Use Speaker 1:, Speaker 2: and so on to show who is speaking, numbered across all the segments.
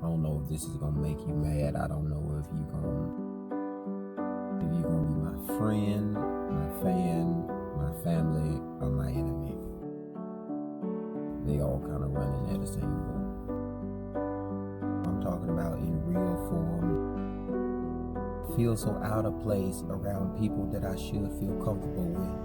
Speaker 1: don't know if this is gonna make you mad. I don't know if you're gonna be my friend, my fan, my family, or my enemy. They all kind of running at the same boat. I'm talking about in real form. Feel so out of place around people that I should feel comfortable with.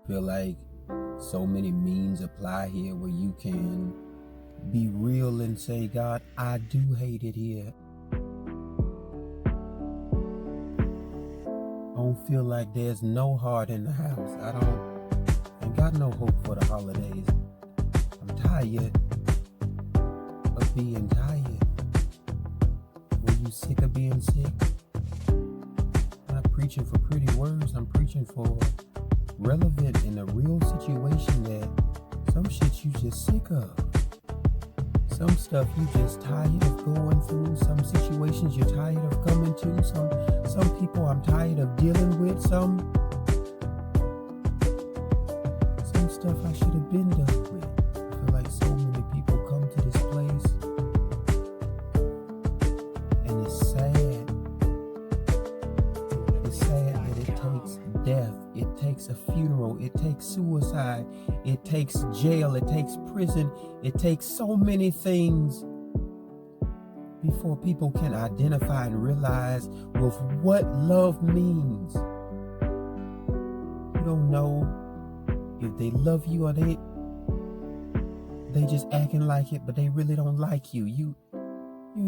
Speaker 1: Feel like so many means apply here where you can be real and say, God, I do hate it here. I don't feel like there's no heart in the house. Ain't got no hope for the holidays. I'm tired of being tired. Were you sick of being sick? I'm not preaching for pretty words. I'm preaching for relevant in a real situation that some shit you just sick of. Some stuff you just tired of going through. Some situations you're tired of coming to. Some people I'm tired of dealing with. Some stuff I should have been done with. I feel like so many people come to this place and it's sad. It's sad that it takes death. It takes a funeral. It takes suicide. It takes jail. It takes prison. It takes so many things before people can identify and realize with what love means. You don't know if they love you or they just acting like it, but they really don't like you. You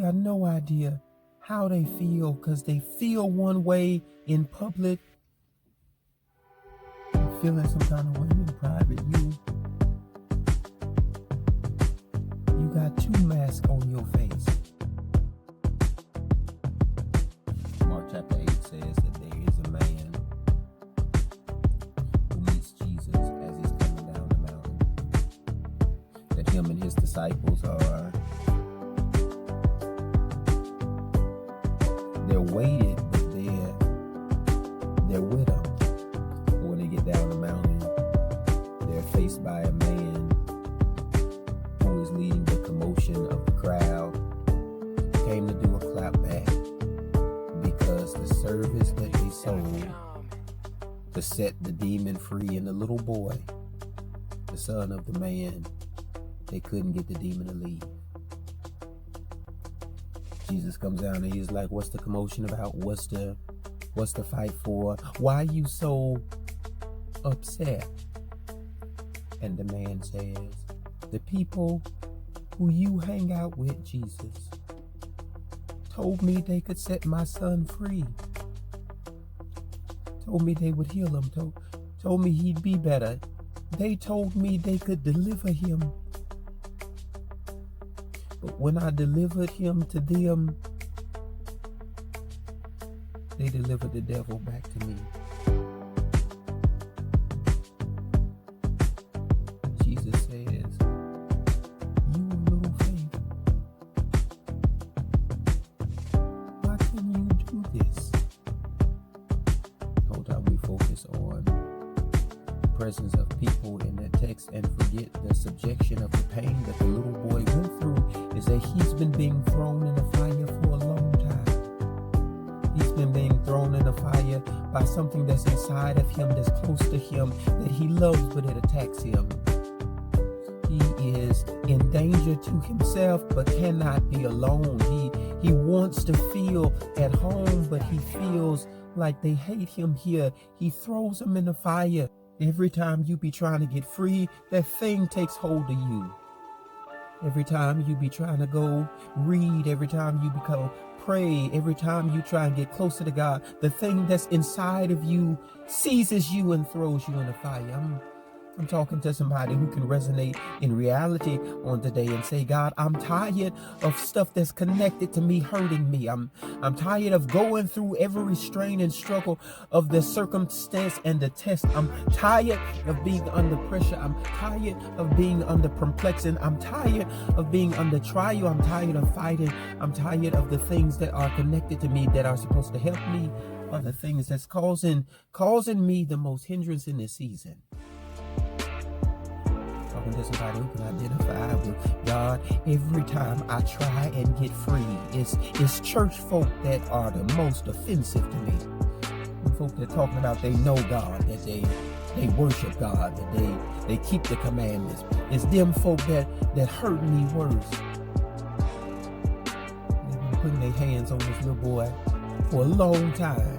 Speaker 1: got no idea how they feel, because they feel one way in public, feeling some kind of way in private. You got two masks on your face. Mark chapter 8 says that there is a man who meets Jesus as he's coming down the mountain. That him and his disciples they're weighted, but they're with him. When they get down the mountain, they're faced by a man who is leading the commotion of the crowd. Came to do a clap back because the service that they sold to set the demon free and the little boy, the son of the man, they couldn't get the demon to leave. Jesus comes down and he's like, what's the commotion about? What's the fight for? Why are you so upset? And the man says, the people who you hang out with, Jesus, told me they could set my son free. Told me they would heal him. Told me he'd be better. They told me they could deliver him. But when I delivered him to them, they delivered the devil back to me. Jesus says, you little faith, why can you do this? The whole time we focus on the presence of people in that text and forget the subjection of the pain that the little boy went through, is that he's been being thrown in the fire for a long time. He's been being thrown in the fire by something that's inside of him, that's close to him, that he loves, but it attacks him. He is in danger to himself, but cannot be alone. He wants to feel at home, but he feels like they hate him here. He throws him in the fire. Every time you be trying to get free, that thing takes hold of you. Every time you be trying to go read, every time you go pray, every time you try and get closer to God, the thing that's inside of you seizes you and throws you in the fire. I'm talking to somebody who can resonate in reality on today and say, God, I'm tired of stuff that's connected to me hurting me. I'm tired of going through every strain and struggle of the circumstance and the test. I'm tired of being under pressure. I'm tired of being under perplexing. I'm tired of being under trial. I'm tired of fighting. I'm tired of the things that are connected to me that are supposed to help me, are the things that's causing me the most hindrance in this season. talking to somebody who can identify with God. Every time I try and get free, it's church folk that are the most offensive to me. The folk that talking about they know God, that they worship God, that they keep the commandments. It's them folk that hurt me worse. They've been putting their hands on this little boy for a long time.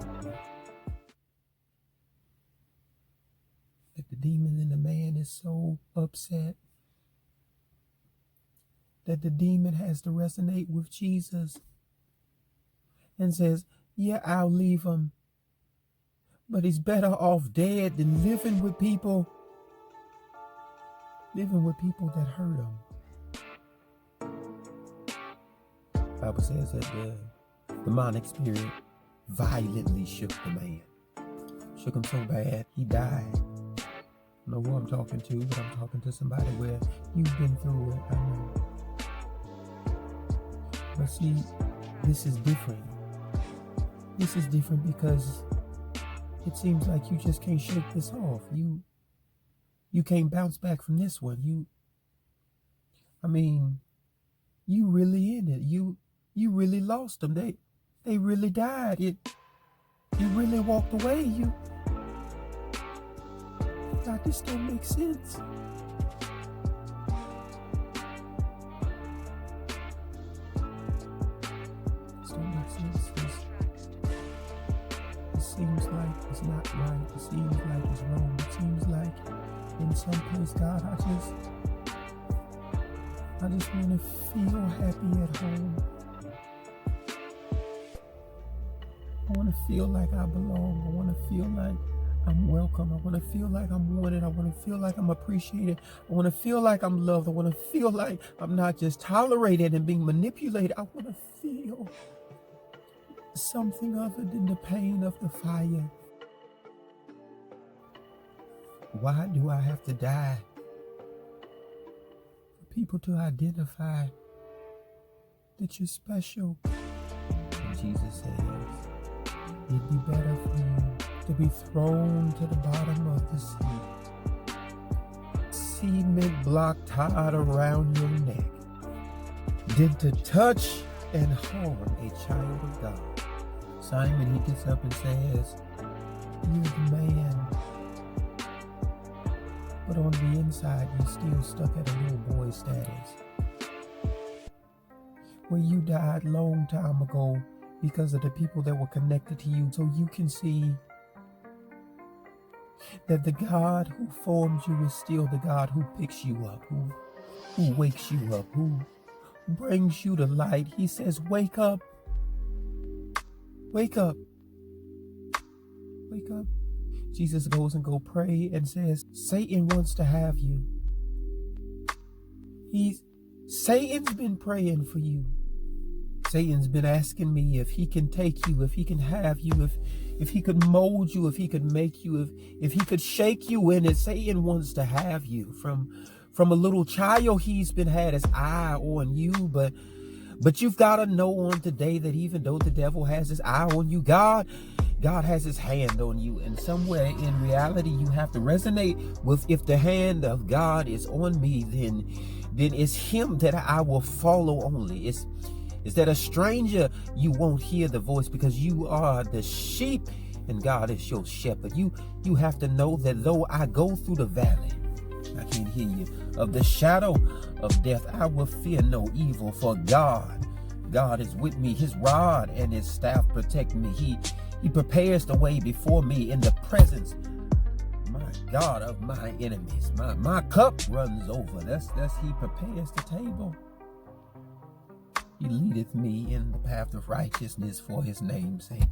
Speaker 1: That the demon in the man is so upset that the demon has to resonate with Jesus and says, yeah, I'll leave him, but he's better off dead than living with people that hurt him. The Bible says that the demonic spirit violently shook the man. Shook him so bad, he died. I don't know who I'm talking to, but I'm talking to somebody where you've been through it, I know. But see, this is different. This is different because it seems like you just can't shake this off. You can't bounce back from this one. You really in it. You really lost them. They really died. You really walked away. God, this don't make sense. This don't make sense. It seems like it's not right. It seems like it's wrong. It seems like in some place, God, I just want to feel happy at home. I want to feel like I belong. I want to feel like I'm welcome. I want to feel like I'm wanted. I want to feel like I'm appreciated. I want to feel like I'm loved. I want to feel like I'm not just tolerated and being manipulated. I want to feel something other than the pain of the fire. Why do I have to die? For people to identify that you're special. And Jesus says, it'd be better for you to be thrown to the bottom of the sea. Cement block tied around your neck than to touch and harm a child of God. Simon, he gets up and says, you're the man. But on the inside, you're still stuck at a little boy status. Where you died long time ago because of the people that were connected to you. So you can see that the God who formed you is still the God who picks you up, who wakes you up, who brings you to light. He says, wake up. Wake up. Wake up. Jesus goes and go pray and says, Satan wants to have you. Satan's been praying for you. Satan's been asking me if he can take you, if he can have you, if he could mold you, if he could make you, if he could shake you in it. Satan wants to have you. From a little child, he's been had his eye on you, but you've got to know on today that even though the devil has his eye on you, God has his hand on you. And somewhere in reality, you have to resonate with, if the hand of God is on me, then it's him that I will follow only. Is that a stranger, you won't hear the voice because you are the sheep and God is your shepherd. You have to know that though I go through the valley, I can't hear you, of the shadow of death, I will fear no evil, for God is with me. His rod and his staff protect me. He prepares the way before me in the presence, my God, of my enemies. My cup runs over. That's he prepares the table. He leadeth me in the path of righteousness for his name's sake.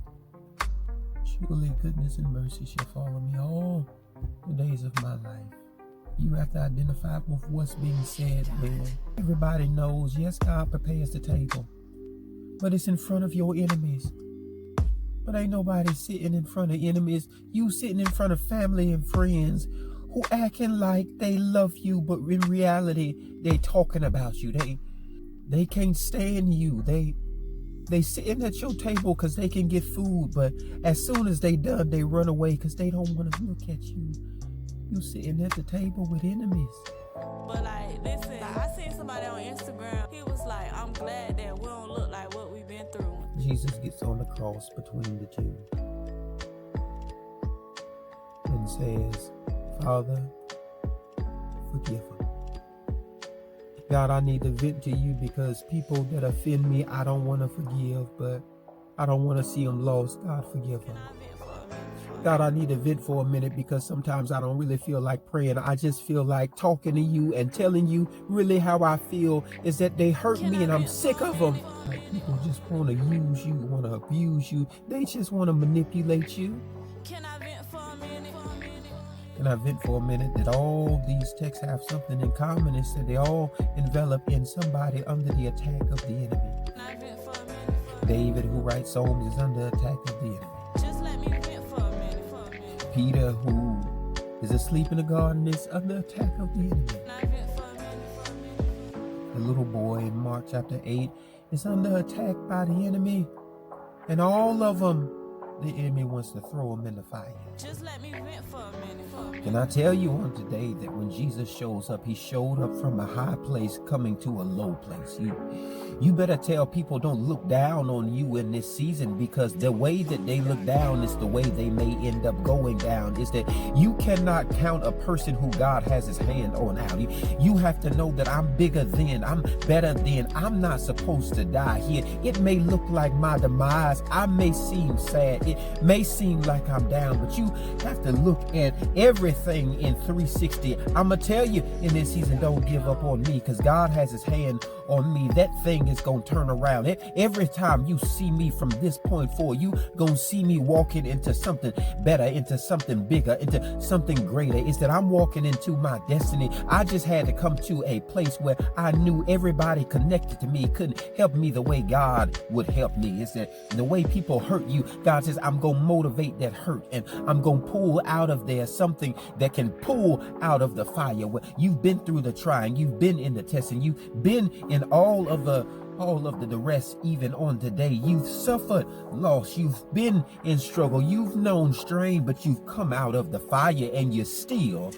Speaker 1: Surely goodness and mercy shall follow me all the days of my life. You have to identify with what's being said here. Everybody knows, yes, God prepares the table, but it's in front of your enemies. But ain't nobody sitting in front of enemies. You sitting in front of family and friends who acting like they love you, but in reality, they talking about you. They can't stand you. They sitting at your table because they can get food, but as soon as they done, they run away because they don't want to look at you. You sitting at the table with enemies.
Speaker 2: But like, listen, like, I seen somebody on Instagram. He was like, I'm glad that we don't look like what we've been through.
Speaker 1: Jesus gets on the cross between the two and says, Father, forgive them. God, I need to vent to you because people that offend me, I don't want to forgive, but I don't want to see them lost. God, forgive them. God, I need to vent for a minute because sometimes I don't really feel like praying. I just feel like talking to you and telling you really how I feel is that they hurt me and I'm sick of them. Like, people just want to use you, want to abuse you. They just want to manipulate you.
Speaker 2: Can I vent for a minute?
Speaker 1: Can I vent for a minute that all these texts have something in common? It's that they all envelop in somebody under the attack of the enemy.
Speaker 2: Can I vent for a minute?
Speaker 1: David, who writes Psalms, is under attack of the enemy.
Speaker 2: Just let me vent for a minute.
Speaker 1: Peter, who is asleep in the garden, is under attack of the enemy.
Speaker 2: Can I vent for a minute?
Speaker 1: The little boy in Mark chapter 8 is under attack by the enemy. And all of them, the enemy wants to throw them in the fire.
Speaker 2: Just let me vent for a minute.
Speaker 1: Can I tell you on today that when Jesus shows up, he showed up from a high place coming to a low place. You better tell people don't look down on you in this season, because the way that they look down is the way they may end up going down. Is that you cannot count a person who God has his hand on out. You have to know that I'm bigger than, I'm better than, I'm not supposed to die here. It may look like my demise. I may seem sad. It may seem like I'm down, but you have to look at everything in 360. I'm going to tell you in this season, don't give up on me, because God has his hand on me. That thing is going to turn around. Every time you see me from this point forward, you going to see me walking into something better, into something bigger, into something greater. It's that I'm walking into my destiny. I just had to come to a place where I knew everybody connected to me couldn't help me the way God would help me. It's that the way people hurt you, God says, I'm going to motivate that hurt, and I'm going to pull out of there something that can pull out of the fire. Where you've been through the trying, you've been in the testing, you've been in all of the duress. Even on today, you've suffered loss, you've been in struggle, you've known strain, but you've come out of the fire and you're still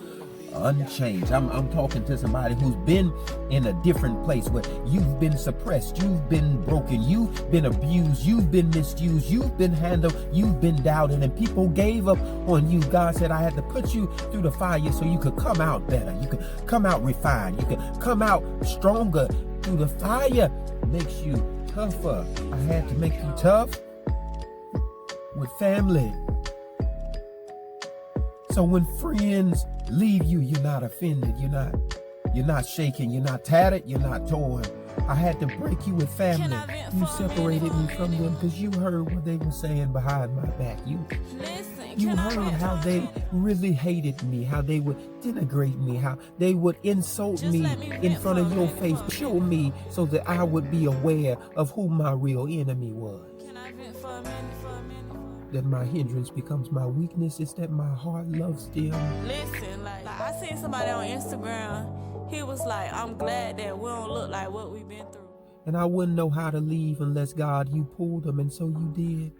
Speaker 1: unchanged. I'm talking to somebody who's been in a different place where you've been suppressed, you've been broken, you've been abused, you've been misused, you've been handled, you've been doubted, and people gave up on you. God said, I had to put you through the fire so you could come out better, you could come out refined, you could come out stronger. Through the fire makes you tougher. I had to make you tough with family. So when friends leave you, you're not offended, you're not shaken, you're not tattered, you're not torn. I had to break you with family. You separated me from them because you heard what they were saying behind my back. You heard how they really hated me, how they would denigrate me, how they would insult me in front of your face, show me so that I would be aware of who my real enemy was.
Speaker 2: Can I vent for a minute?
Speaker 1: That my hindrance becomes my weakness. It's that my heart loves them.
Speaker 2: Listen, like I seen somebody on Instagram. He was like, I'm glad that we don't look like what we've been through.
Speaker 1: And I wouldn't know how to leave unless God, you pulled them, and so you did.